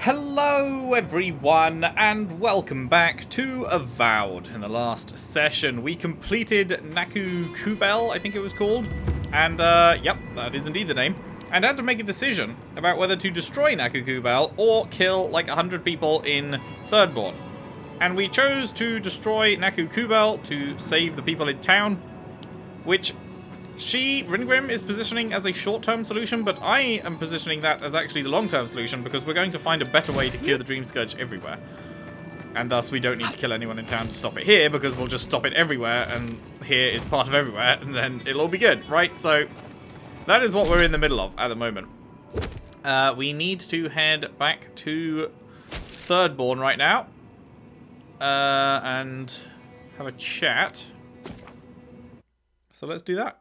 Hello everyone and welcome back to Avowed. In the last session we completed Naku Kubel, I think it was called, and yep, that is indeed the name, and had to make a decision about whether to destroy Naku Kubel or kill like 100 people in Thirdborn. And we chose to destroy Naku Kubel to save the people in town, which Ringrim is positioning as a short-term solution, but I am positioning that as actually the long-term solution because we're going to find a better way to cure the Dream Scourge everywhere. And thus we don't need to kill anyone in town to stop it here because we'll just stop it everywhere, and here is part of everywhere, and then it'll all be good, right? So that is what we're in the middle of at the moment. We need to head back to Thirdborn right now and have a chat. So let's do that.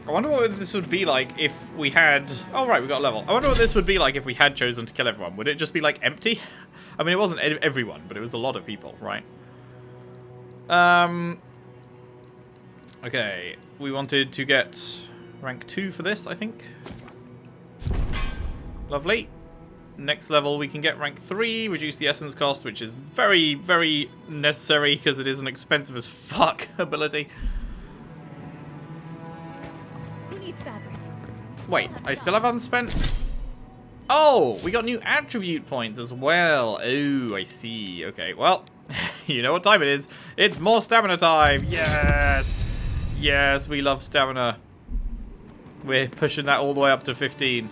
I wonder what this would be like if we had... Oh, right, we got a level. I wonder what this would be like if we had chosen to kill everyone. Would it just be, like, empty? I mean, it wasn't everyone, but it was a lot of people, right? Okay. We wanted to get rank 2 for this, I think. Lovely. Next level, we can get rank 3, reduce the essence cost, which is very, very necessary because it is an expensive as fuck ability. Wait, I still have unspent? Oh, we got new attribute points as well. Oh, I see. Okay, well, you know what time it is. It's more stamina time. Yes. Yes, we love stamina. We're pushing that all the way up to 15.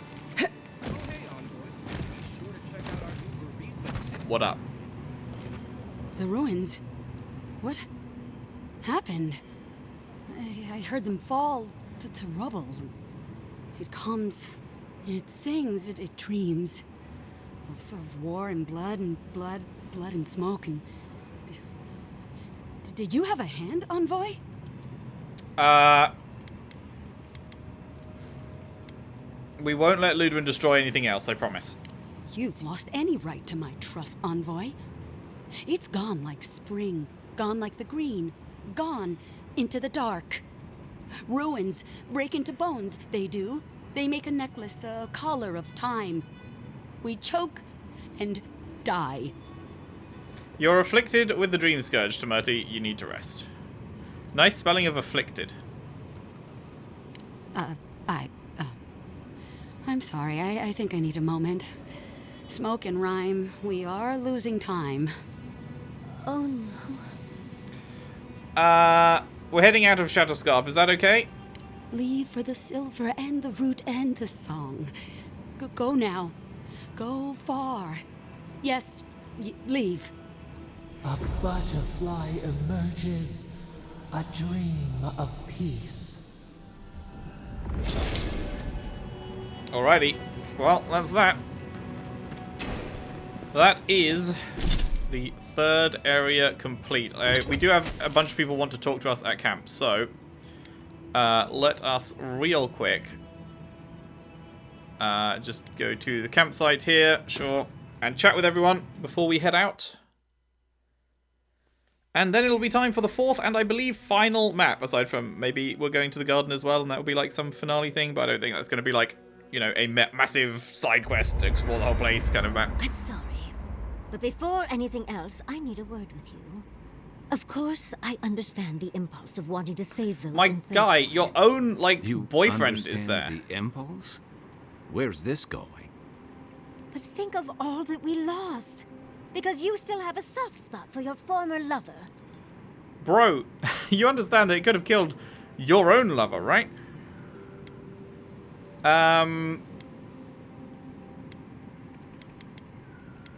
What up? The ruins. What happened? I heard them fall to rubble. It comes, it sings, it dreams of war and blood and smoke. And did you have a hand, Envoy? We won't let Ludwin destroy anything else, I promise. You've lost any right to my trust, Envoy. It's gone like spring, gone like the green, gone into the dark. Ruins break into bones, they do. They make a necklace, a collar of time. We choke and die. You're afflicted with the Dream Scourge, Tamerti. You need to rest. Nice spelling of afflicted. I'm sorry. I think I need a moment. Smoke and rhyme. We are losing time. Oh no. We're heading out of Shatterscarp. Is that okay? Leave for the silver and the root and the song. Go now. Go far. Yes, leave. A butterfly emerges, a dream of peace. Alrighty. Well, that's that. That is the third area complete. We do have a bunch of people want to talk to us at camp, so let us real quick just go to the campsite here, sure, and chat with everyone before we head out. And then it'll be time for the fourth and I believe final map, aside from maybe we're going to the garden as well, and that will be like some finale thing, but I don't think that's going to be like, you know, a massive side quest to explore the whole place kind of map. I'm sorry, but before anything else, I need a word with you. Of course, I understand the impulse of wanting to save those. My guy, your own, like, boyfriend is there. The impulse? Where's this going? But think of all that we lost. Because you still have a soft spot for your former lover. Bro, you understand that it could have killed your own lover, right?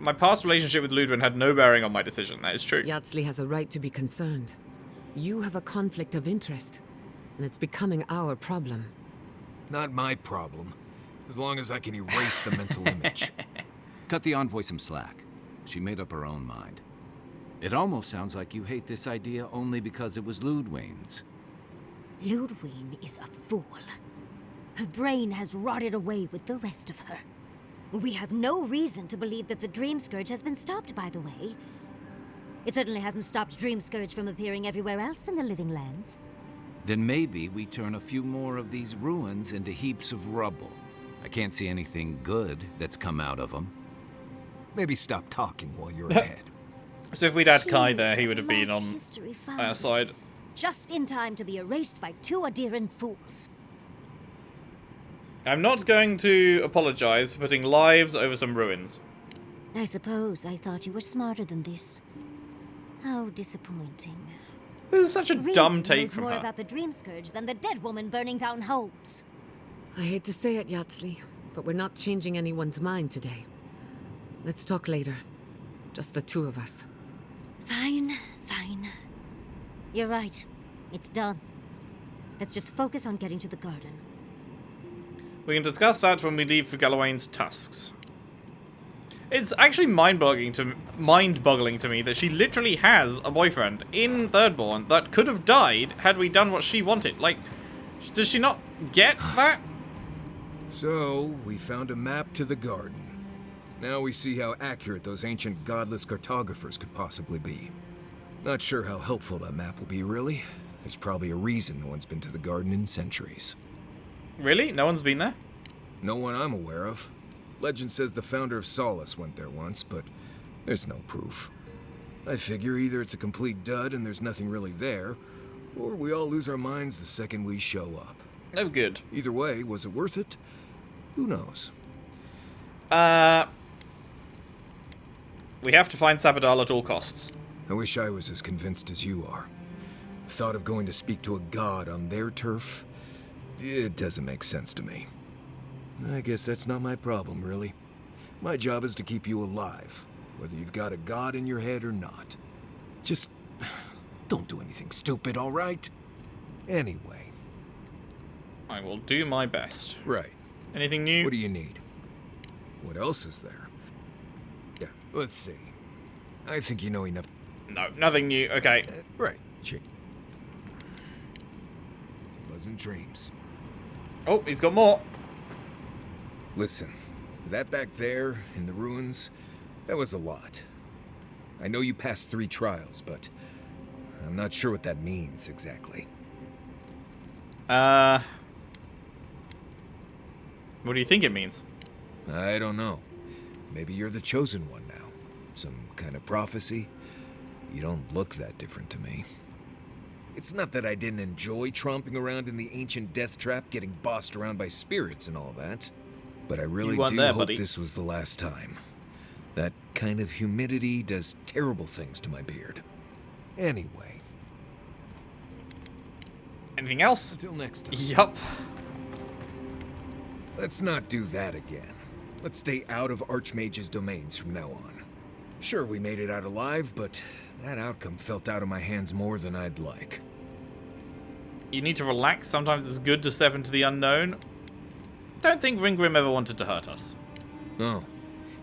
My past relationship with Ludwin had no bearing on my decision, that is true. Yardsley has a right to be concerned. You have a conflict of interest, and it's becoming our problem. Not my problem, as long as I can erase the mental image. Cut the Envoy some slack. She made up her own mind. It almost sounds like you hate this idea only because it was Ludwin's. Ludwin is a fool. Her brain has rotted away with the rest of her. We have no reason to believe that the Dream Scourge has been stopped, by the way. It certainly hasn't stopped Dream Scourge from appearing everywhere else in the Living Lands. Then maybe we turn a few more of these ruins into heaps of rubble. I can't see anything good that's come out of them. Maybe stop talking while you're ahead. So if we'd had Kai there, he Heroes would have of been lost on history our found. side. Just in time to be erased by 2 Adiran fools. I'm not going to apologise for putting lives over some ruins. I suppose I thought you were smarter than this. How disappointing. This is such a Ring dumb take knows from more her. about the Dream Scourge than the dead woman burning down homes. I hate to say it, Yatsley, but we're not changing anyone's mind today. Let's talk later. Just the 2 of us. Fine, fine. You're right. It's done. Let's just focus on getting to the garden. We can discuss that when we leave for Galawain's tusks. It's actually mind-boggling to me that she literally has a boyfriend in Thirdborn that could have died had we done what she wanted. Like, does she not get that? So, we found a map to the garden. Now we see how accurate those ancient godless cartographers could possibly be. Not sure how helpful that map will be, really. There's probably a reason no one's been to the garden in centuries. Really? No one's been there? No one I'm aware of. Legend says the founder of Solace went there once, but there's no proof. I figure either it's a complete dud and there's nothing really there, or we all lose our minds the second we show up. Oh, good. Either way, was it worth it? Who knows? We have to find Sabadal at all costs. I wish I was as convinced as you are. The thought of going to speak to a god on their turf, it doesn't make sense to me. I guess that's not my problem, really. My job is to keep you alive, whether you've got a god in your head or not. Just don't do anything stupid, all right? Anyway. I will do my best. Right. Anything new? What do you need? What else is there? Yeah, let's see. I think you know enough. No, nothing new. Okay. Right, chick. Pleasant dreams. Oh, he's got more. Listen, that back there in the ruins, that was a lot. I know you passed 3 trials, but I'm not sure what that means exactly. What do you think it means? I don't know. Maybe you're the chosen one now. Some kind of prophecy. You don't look that different to me. It's not that I didn't enjoy tromping around in the ancient death trap, getting bossed around by spirits and all that. But I really do there, hope buddy. this was the last time. That kind of humidity does terrible things to my beard. Anyway. Anything else? Until next time. Yup. Let's not do that again. Let's stay out of Archmage's domains from now on. Sure, we made it out alive, but that outcome felt out of my hands more than I'd like. You need to relax. Sometimes it's good to step into the unknown. Don't think Ringgrim ever wanted to hurt us. Oh,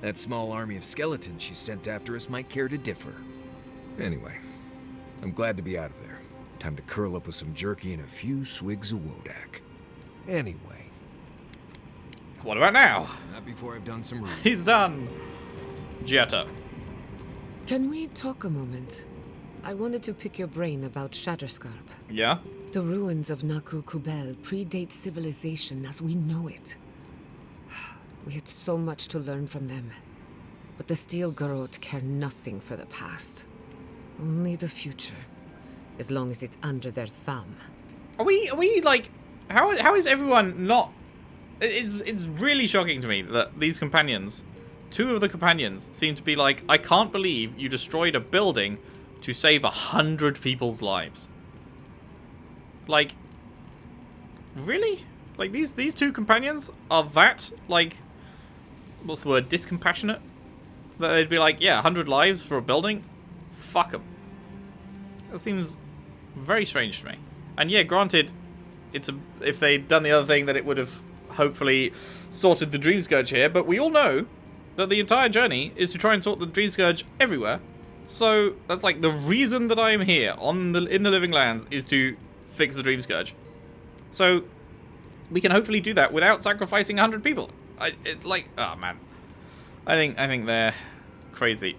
that small army of skeletons she sent after us might care to differ. Anyway, I'm glad to be out of there. Time to curl up with some jerky and a few swigs of Wodak. Anyway. What about now? Not before I've done some reading. He's done. Jetta. Can we talk a moment? I wanted to pick your brain about Shatterscarp. Yeah? The ruins of Naku Kubel predate civilization as we know it. We had so much to learn from them. But the Steel Garrote care nothing for the past. Only the future. As long as it's under their thumb. Are we like... How is everyone not... It's really shocking to me that these companions, 2 of the companions, seem to be like, I can't believe you destroyed a building to save 100 people's lives. Like, really? Like, these 2 companions are that, like, what's the word, discompassionate? That they'd be like, yeah, 100 lives for a building? Fuck them. That seems very strange to me. And yeah, granted, if they'd done the other thing, that it would have hopefully sorted the Dream Scourge here, but we all know that the entire journey is to try and sort the Dream Scourge everywhere. So that's like the reason that I am here in the Living Lands is to fix the Dream Scourge. So we can hopefully do that without sacrificing 100 people. Oh man, I think they're crazy.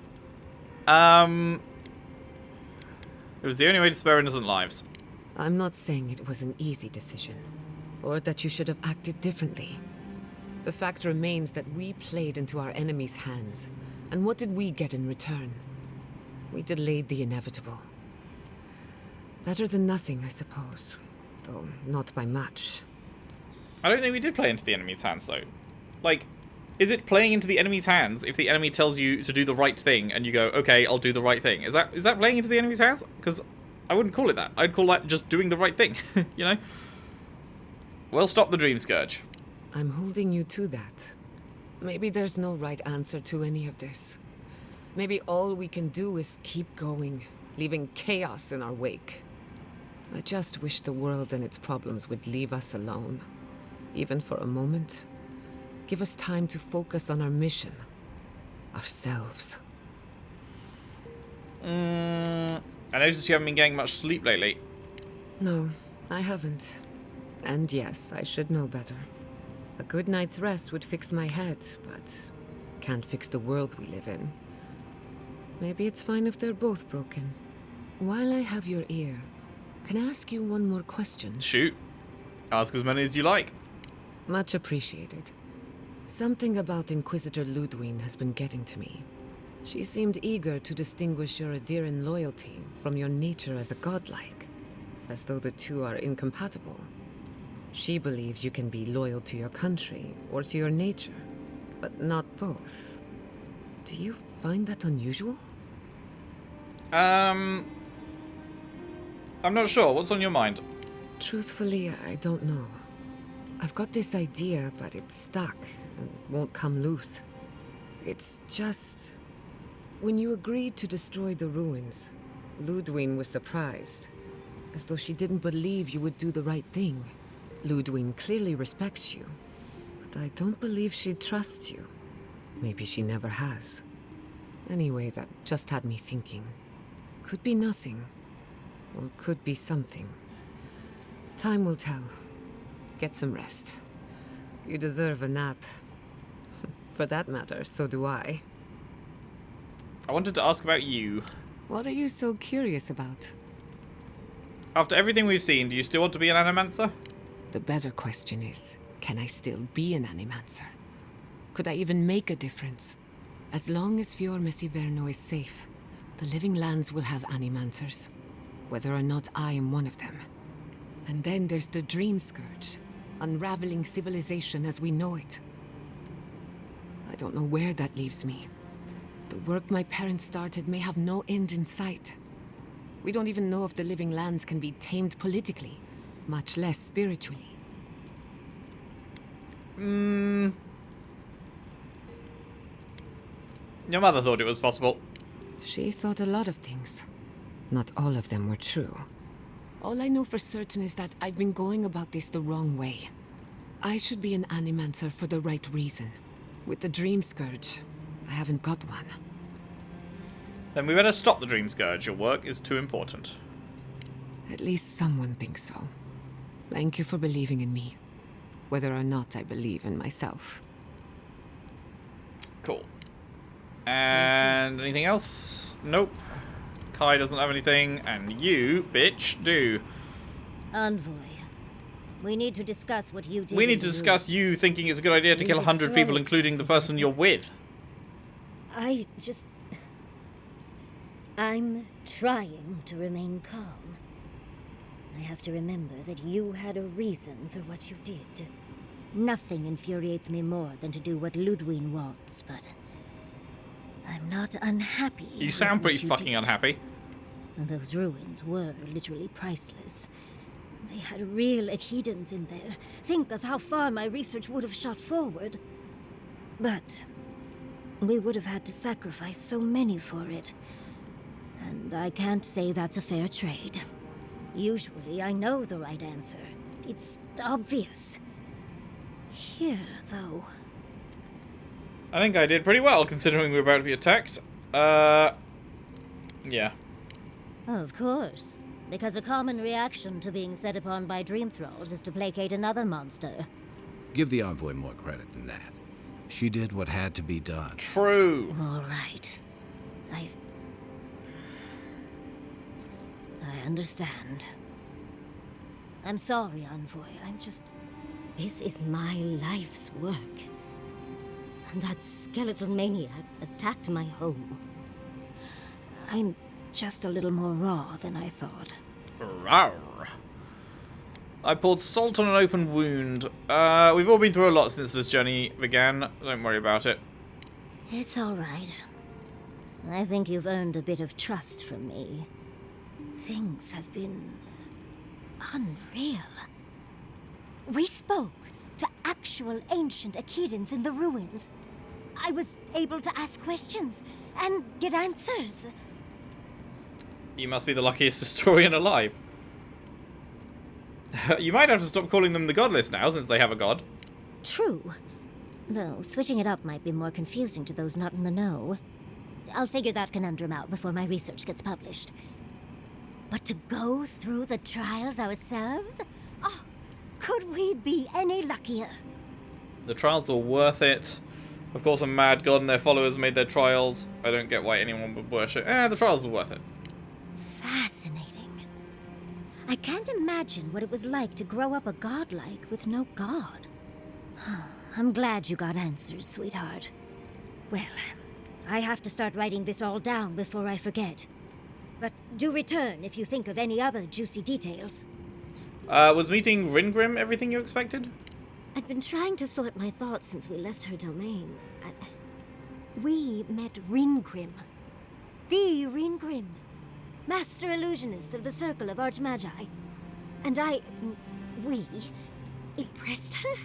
It was the only way to spare innocent lives. I'm not saying it was an easy decision, or that you should have acted differently. The fact remains that we played into our enemy's hands, and what did we get in return? We delayed the inevitable. Better than nothing, I suppose, though not by much. I don't think we did play into the enemy's hands, though. Like, is it playing into the enemy's hands if the enemy tells you to do the right thing and you go, okay, I'll do the right thing? Is that playing into the enemy's hands? Because I wouldn't call it that. I'd call that just doing the right thing, you know? We'll stop the Dream Scourge. I'm holding you to that. Maybe there's no right answer to any of this. Maybe all we can do is keep going, leaving chaos in our wake. I just wish the world and its problems would leave us alone. Even for a moment. Give us time to focus on our mission. Ourselves. I noticed you haven't been getting much sleep lately. No, I haven't. And yes, I should know better. A good night's rest would fix my head, but can't fix the world we live in. Maybe it's fine if they're both broken. While I have your ear, can I ask you one more question? Shoot. Ask as many as you like. Much appreciated. Something about Inquisitor Ludwig has been getting to me. She seemed eager to distinguish your Adiran loyalty from your nature as a godlike, as though the two are incompatible. She believes you can be loyal to your country or to your nature, but not both. Do you find that unusual? I'm not sure. What's on your mind? Truthfully, I don't know. I've got this idea, but it's stuck and won't come loose. It's just... When you agreed to destroy the ruins, Ludwig was surprised, as though she didn't believe you would do the right thing. Ludwig clearly respects you, but I don't believe she trusts you. Maybe she never has. Anyway, that just had me thinking. Could be nothing, or could be something. Time will tell. Get some rest. You deserve a nap. For that matter, so do I. I wanted to ask about you. What are you so curious about? After everything we've seen, do you still want to be an Animancer? The better question is, can I still be an Animancer? Could I even make a difference? As long as Fior Messiverno is safe, the Living Lands will have Animancers, whether or not I am one of them. And then there's the Dream Scourge, unraveling civilization as we know it. I don't know where that leaves me. The work my parents started may have no end in sight. We don't even know if the Living Lands can be tamed politically, much less spiritually. Your mother thought it was possible. She thought a lot of things. Not all of them were true. All I know for certain is that I've been going about this the wrong way. I should be an Animancer for the right reason. With the Dream Scourge, I haven't got one. Then we better stop the Dream Scourge. Your work is too important. At least someone thinks so. Thank you for believing in me, whether or not I believe in myself. Cool. And anything else? Nope. Kai doesn't have anything, and you, bitch, do. Envoy, we need to discuss what you did. We need to discuss you thinking it's a good idea to kill 100 people, including the person you're with. I'm trying to remain calm. I have to remember that you had a reason for what you did. Nothing infuriates me more than to do what Ludwig wants, but I'm not unhappy. You sound pretty fucking unhappy. Those ruins were literally priceless. They had real Echidans in there. Think of how far my research would have shot forward. But we would have had to sacrifice so many for it. And I can't say that's a fair trade. Usually I know the right answer. It's obvious. Here, though. I think I did pretty well, considering we were about to be attacked. Yeah. Of course. Because a common reaction to being set upon by dream thralls is to placate another monster. Give the Envoy more credit than that. She did what had to be done. True. All right. I understand. I'm sorry, Envoy. This is my life's work. And that skeletal maniac attacked my home. I'm just a little more raw than I thought. Rawr. I poured salt on an open wound. We've all been through a lot since this journey began. Don't worry about it. It's all right. I think you've earned a bit of trust from me. Things have been unreal. We spoke to actual ancient Echidans in the ruins. I was able to ask questions and get answers. You must be the luckiest historian alive. You might have to stop calling them the Godless now, since they have a god. True. Though switching it up might be more confusing to those not in the know. I'll figure that conundrum out before my research gets published. But to go through the trials ourselves? Oh, could we be any luckier? The trials were worth it. Of course, a mad god and their followers made their trials. I don't get why anyone would worship. The trials are worth it. Fascinating. I can't imagine what it was like to grow up a godlike with no god. I'm glad you got answers, sweetheart. Well, I have to start writing this all down before I forget. But do return if you think of any other juicy details. Was meeting Ringrim everything you expected? I've been trying to sort my thoughts since we left her domain. We met Ringrim. The Ringrim. Master illusionist of the Circle of Archmagi. And we impressed her.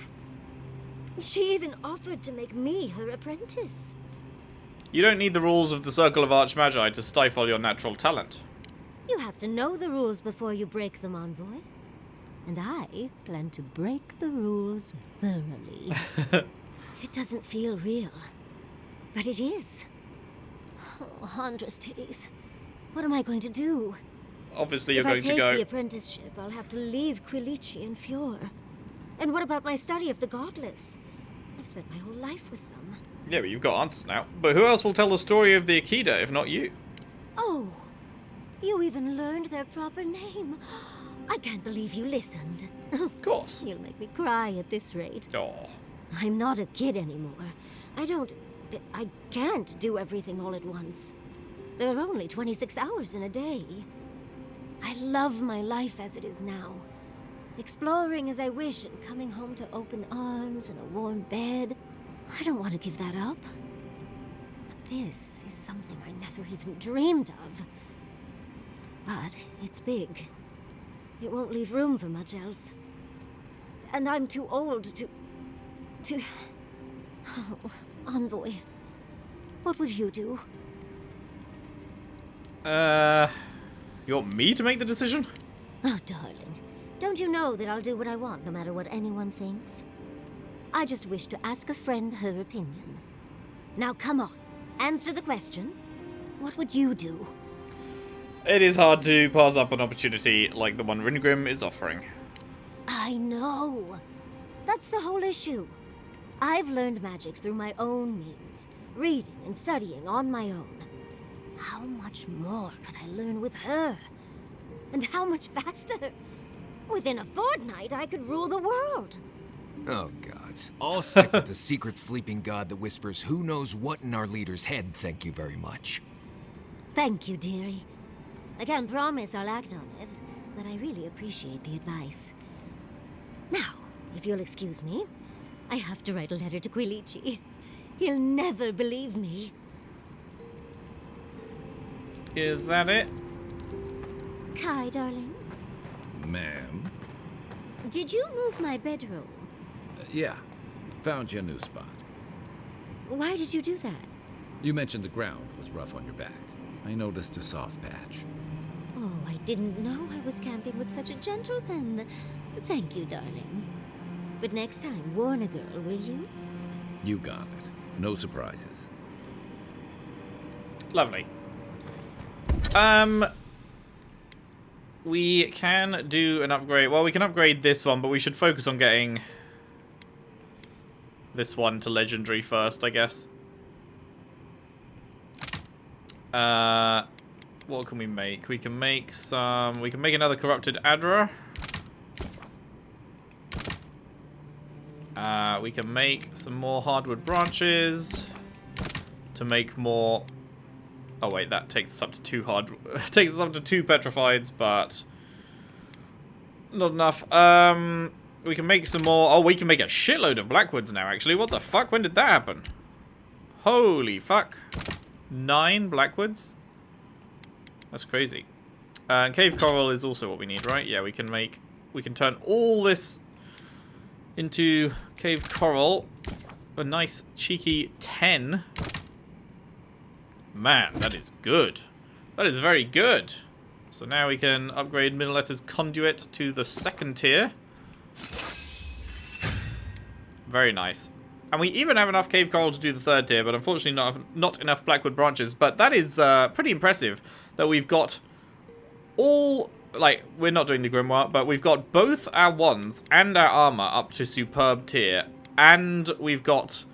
She even offered to make me her apprentice. You don't need the rules of the Circle of Archmagi to stifle your natural talent. You have to know the rules before you break them, Envoy. And I plan to break the rules thoroughly. It doesn't feel real, but it is. Oh, Huntress titties. What am I going to do? Obviously, you're If I going to take go. the apprenticeship, I'll have to leave Quilici and Fjord. And what about my study of the Godless? I've spent my whole life with them. Yeah, but you've got answers now. But who else will tell the story of the Akida if not you? Oh, you even learned their proper name. I can't believe you listened. Of course. You'll make me cry at this rate. Oh. I'm not a kid anymore. I can't do everything all at once. There are only 26 hours in a day. I love my life as it is now. Exploring as I wish and coming home to open arms and a warm bed. I don't want to give that up. But this is something I never even dreamed of. But it's big. It won't leave room for much else. And I'm too old to... Oh, Envoy. What would you do? You want me to make the decision? Oh, darling. Don't you know that I'll do what I want, no matter what anyone thinks? I just wish to ask a friend her opinion. Now, come on. Answer the question. What would you do? It is hard to pass up an opportunity like the one Ringrim is offering. I know. That's the whole issue. I've learned magic through my own means, reading and studying on my own. How much more could I learn with her? And how much faster? Within a fortnight, I could rule the world. Oh, gods. I'll stick with the secret sleeping god that whispers who knows what in our leader's head, thank you very much. Thank you, dearie. I can't promise I'll act on it, but I really appreciate the advice. Now, if you'll excuse me, I have to write a letter to Quilici. He'll never believe me. Is that it? Kai, darling, Ma'am? did you move my bedroom? Yeah. Found you a new spot. Why did you do that? You mentioned the ground was rough on your back. I noticed a soft patch. Oh, I didn't know I was camping with such a gentleman. Thank you, darling. But next time, warn a girl, will you? You got it. No surprises. Lovely. We can do an upgrade. Well, we can upgrade this one, but we should focus on getting this one to legendary first, I guess. What can we make? We can make some... We can make another corrupted Adra. We can make some more hardwood branches to make more... Oh wait, that takes us up to 2 takes us up to 2 petrifieds, but not enough. We can make some more... Oh, we can make a shitload of blackwoods now, actually. What the fuck? When did that happen? Holy fuck. 9 blackwoods? That's crazy. Cave coral is also what we need, right? Yeah, we can make... We can turn all this into cave coral. A nice, cheeky 10. Man, that is good. That is very good. So now we can upgrade Middle Letters Conduit to the 2nd tier. Very nice. And we even have enough cave coral to do the 3rd tier, but unfortunately not enough blackwood branches. But that is pretty impressive that we've got all... Like, we're not doing the grimoire, but we've got both our wands and our armor up to superb tier. And we've got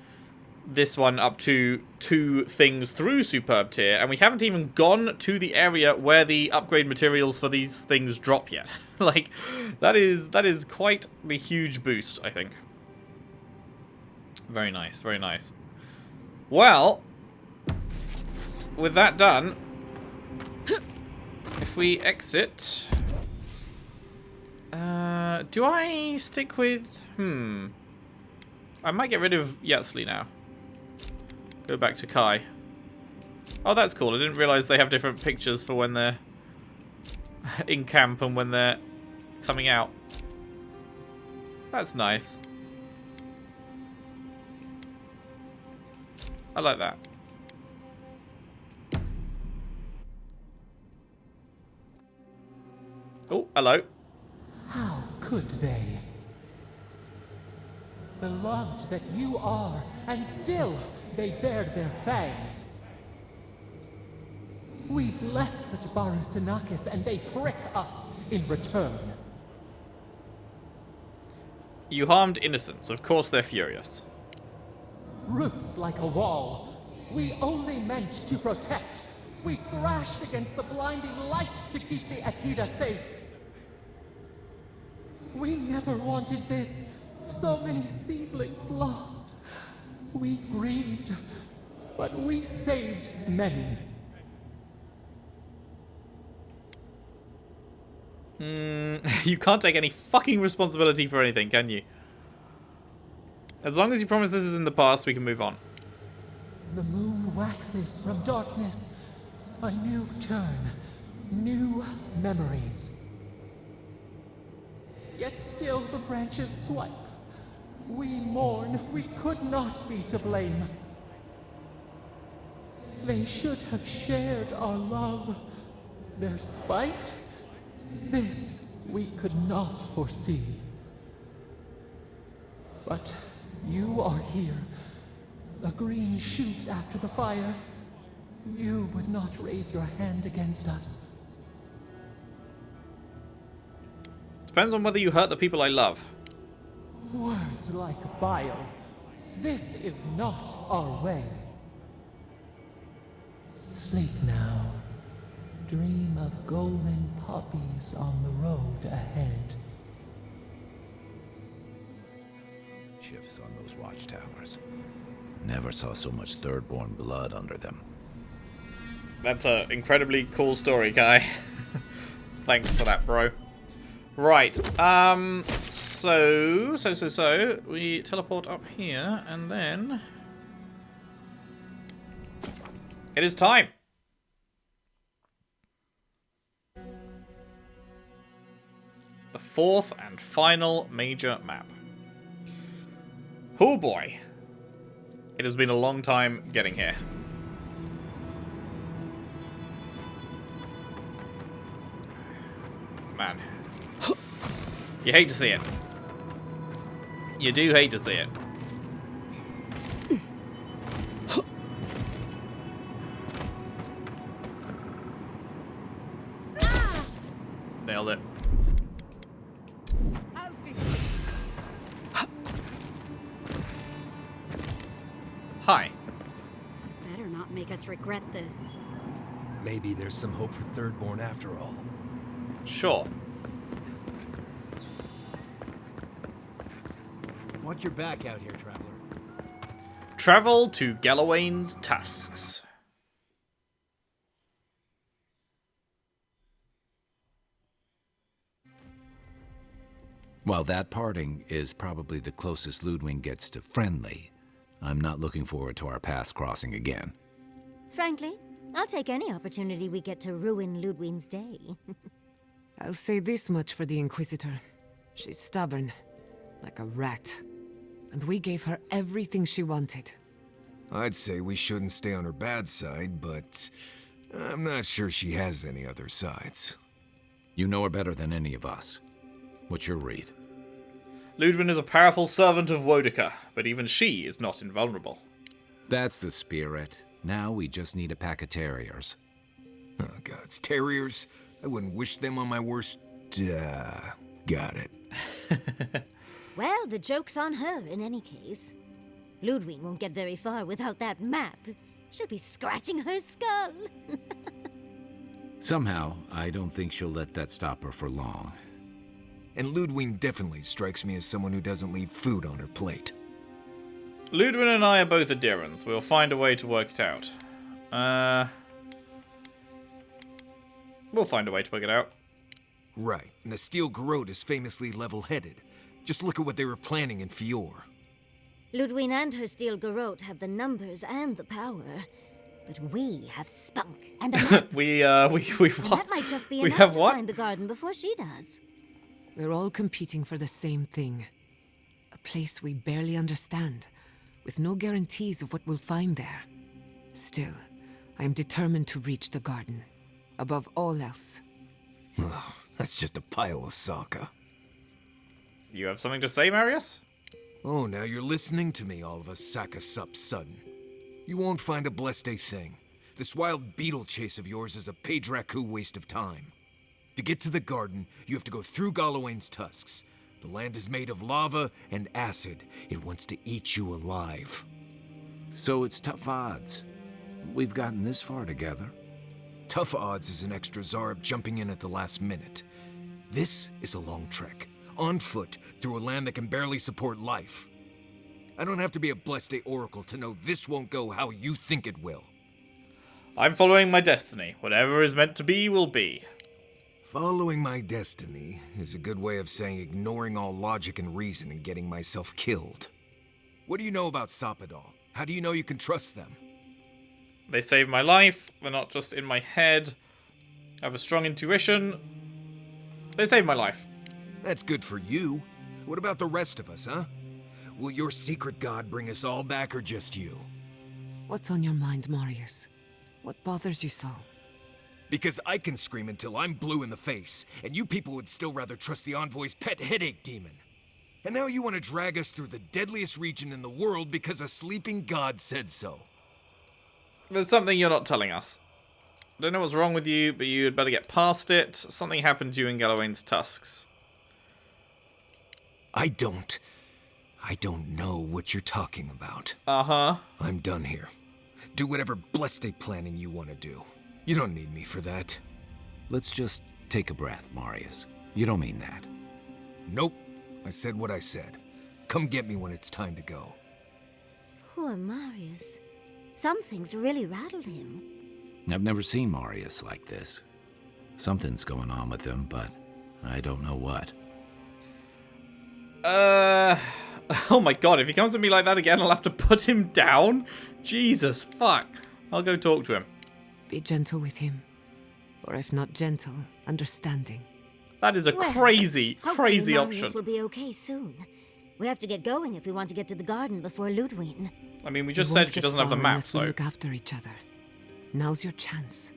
this one up to 2 things through superb tier. And we haven't even gone to the area where the upgrade materials for these things drop yet. Like, that is quite the huge boost, I think. Very nice, very nice. Well, with that done, if we exit... do I stick with... I might get rid of Yatsli now. Go back to Kai. Oh, that's cool. I didn't realise they have different pictures for when they're in camp and when they're coming out. That's nice. I like that. Oh, hello. How could they? Beloved that you are, and still they bared their fangs. We blessed the Tabaru Sinakis, and they prick us in return. You harmed innocents. Of course they're furious. Roots like a wall. We only meant to protect. We thrashed against the blinding light to keep the Akita safe. We never wanted this. So many seedlings lost. We grieved, but we saved many. You can't take any fucking responsibility for anything, can you? As long as you promise this is in the past, we can move on. The moon waxes from darkness. A new turn. New memories. Yet still the branches swipe. We mourn. We could not be to blame. They should have shared our love. Their spite? This we could not foresee. But you are here. A green shoot after the fire. You would not raise your hand against us. Depends on whether you hurt the people I love. Words like bile. This is not our way. Sleep now. Dream of golden poppies on the road ahead. Shifts on those watchtowers. Never saw so much third-born blood under them. That's an incredibly cool story, Kai. Thanks for that, bro. Right, so we teleport up here, and then it is time. The 4th and final major map. Oh boy. It has been a long time getting here. Man. You hate to see it. You do hate to see it. Nailed it. Hi. Better not make us regret this. Maybe there's some hope for Thirdborn after all. Sure. Watch your back out here, traveler. Travel to Galawain's tusks. While that parting is probably the closest Ludwig gets to friendly, I'm not looking forward to our paths crossing again. Frankly, I'll take any opportunity we get to ruin Ludwig's day. I'll say this much for the Inquisitor. She's stubborn, like a rat. And we gave her everything she wanted. I'd say we shouldn't stay on her bad side, but I'm not sure she has any other sides. You know her better than any of us. What's your read? Ludwig is a powerful servant of Wodica, but even she is not invulnerable. That's the spirit. Now we just need a pack of terriers. Oh, gods, terriers? I wouldn't wish them on my worst... got it. Well, the joke's on her in any case. Ludwig won't get very far without that map. She'll be scratching her skull. Somehow, I don't think she'll let that stop her for long. And Ludwig definitely strikes me as someone who doesn't leave food on her plate. Ludwig and I are both adherents. We'll find a way to work it out. We'll find a way to work it out. Right, and the Steel Garrote is famously level-headed. Just look at what they were planning in Fior. Ludwig and her Steel Garrote have the numbers and the power. But we have spunk and a map. we what? That might just be We enough have to what? find the garden before she does. We're all competing for the same thing. A place we barely understand, with no guarantees of what we'll find there. Still, I am determined to reach the garden. Above all else. Ugh, that's just a pile of Sokka. You have something to say, Marius? Oh, now you're listening to me, all of a Sokka sup sudden. You won't find a blessed a thing. This wild beetle chase of yours is a Padraku waste of time. To get to the garden, you have to go through Galawain's tusks. The land is made of lava and acid. It wants to eat you alive. So it's tough odds. We've gotten this far together. Tough odds is an extra Zarb jumping in at the last minute. This is a long trek, on foot, through a land that can barely support life. I don't have to be a blessed a oracle to know this won't go how you think it will. I'm following my destiny. Whatever is meant to be will be. Following my destiny is a good way of saying ignoring all logic and reason and getting myself killed. What do you know about Soppadal? How do you know you can trust them? They saved my life. They're not just in my head. I have a strong intuition. They saved my life. That's good for you. What about the rest of us, huh? Will your secret god bring us all back or just you? What's on your mind, Marius? What bothers you so? Because I can scream until I'm blue in the face, and you people would still rather trust the Envoy's pet headache demon. And now you want to drag us through the deadliest region in the world because a sleeping god said so. There's something you're not telling us. I don't know what's wrong with you, but you'd better get past it. Something happened to you in Galawain's tusks. I don't know what you're talking about. Uh-huh. I'm done here. Do whatever blessed planning you want to do. You don't need me for that. Let's just take a breath, Marius. You don't mean that. Nope. I said what I said. Come get me when it's time to go. Poor Marius. Something's really rattled him. I've never seen Marius like this. Something's going on with him, but I don't know what. Oh my god, if he comes to me like that again, I'll have to put him down? Jesus, fuck. I'll go talk to him. Be gentle with him. Or if not gentle, understanding. That is a Well, crazy Hopefully option. Marius will be okay soon. We have to get going if we want to get to the garden before Ludwig. I mean, we We just won't said she get doesn't have the far map, unless we so... look after each other. Now's your chance.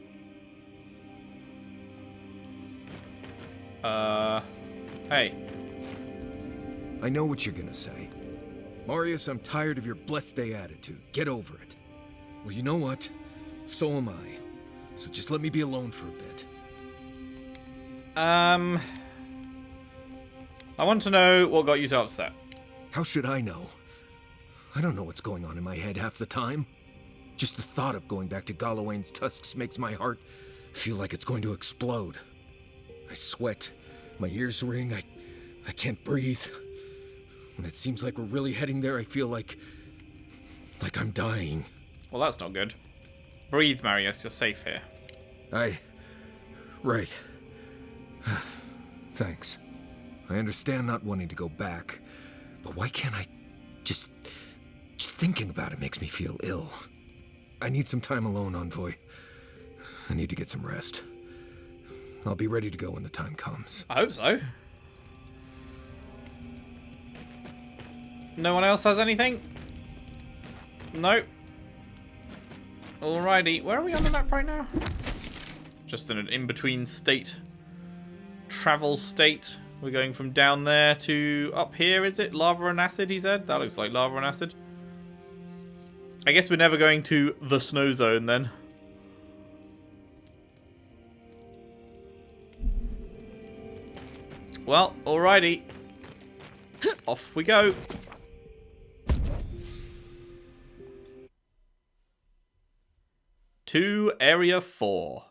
Hey. I know what you're gonna say. Marius, I'm tired of your blessed day attitude. Get over it. Well, you know what? So am I. So just let me be alone for a bit. I want to know what got you so upset. How should I know? I don't know what's going on in my head half the time. Just the thought of going back to Galawain's tusks makes my heart feel like it's going to explode. I sweat, my ears ring, I can't breathe. When it seems like we're really heading there, I feel like I'm dying. Well, that's not good. Breathe, Marius. You're safe here. Right. Thanks. I understand not wanting to go back, but why can't I just thinking about it makes me feel ill. I need some time alone, Envoy. I need to get some rest. I'll be ready to go when the time comes. I hope so. No one else has anything? No. Alrighty. Where are we on the map right now? Just in an in-between state. Travel state. We're going from down there to up here, is it? Lava and acid, he said? That looks like lava and acid. I guess we're never going to the snow zone then. Well, alrighty. Off we go. To Area 4.